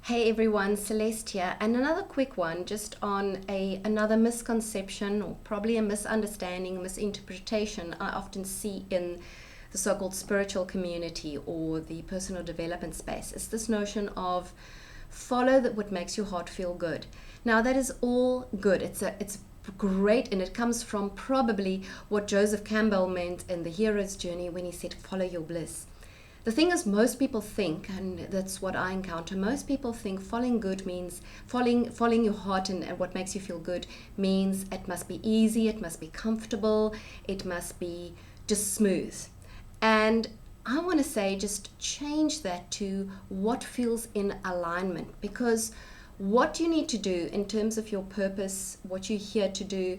Hey everyone, Celeste here, and another quick one just on another misconception or probably a misunderstanding, misinterpretation I often see in the so-called spiritual community or the personal development space. It's this notion of follow what makes your heart feel good. Now that is all good. It's great, and it comes from probably what Joseph Campbell meant in the hero's journey when he said follow your bliss. The thing is, most people think, and that's what I encounter, most people think following good means following your heart and what makes you feel good means it must be easy, it must be comfortable, it must be just smooth. And I want to say just change that to what feels in alignment, because what you need to do in terms of your purpose, what you're here to do,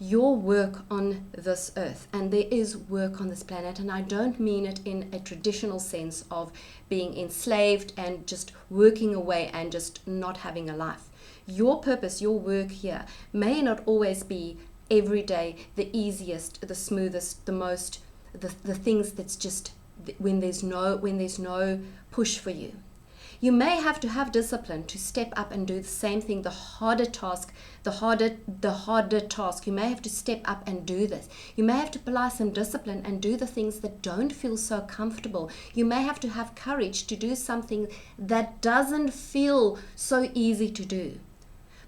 your work on this earth, and there is work on this planet, and I don't mean it in a traditional sense of being enslaved and just working away and just not having a life. Your purpose, your work here may not always be every day the easiest, the smoothest, the things that's just when there's no push for you. You may have to have discipline to step up and do the same thing, the harder task, you may have to step up and do this. You may have to apply some discipline and do the things that don't feel so comfortable. You may have to have courage to do something that doesn't feel so easy to do.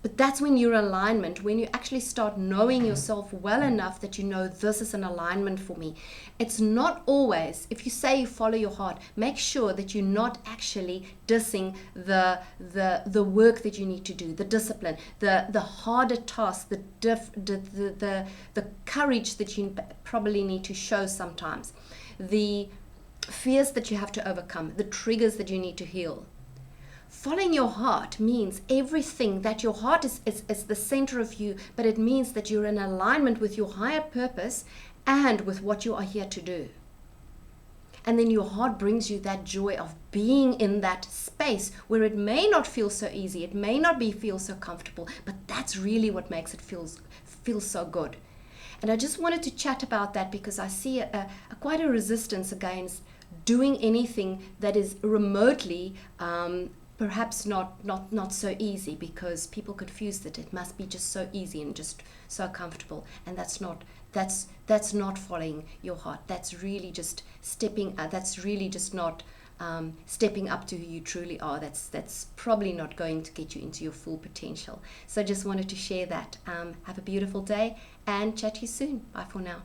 But that's when you're in alignment, when you actually start knowing yourself well enough that you know this is an alignment for me. It's not always, if you say you follow your heart, make sure that you're not actually dissing the work that you need to do, the discipline, the harder task, the courage that you probably need to show sometimes, the fears that you have to overcome, the triggers that you need to heal. Following your heart means everything that your heart is the center of you, but it means that you're in alignment with your higher purpose and with what you are here to do. And then your heart brings you that joy of being in that space where it may not feel so easy, it may not feel so comfortable, but that's really what makes it feel so good. And I just wanted to chat about that because I see quite a resistance against doing anything that is remotely perhaps not so easy, because people confuse that it must be just so easy and just so comfortable, and that's not following your heart. That's really just not stepping up to who you truly are. That's probably not going to get you into your full potential. So I just wanted to share that. Have a beautiful day and chat to you soon. Bye for now.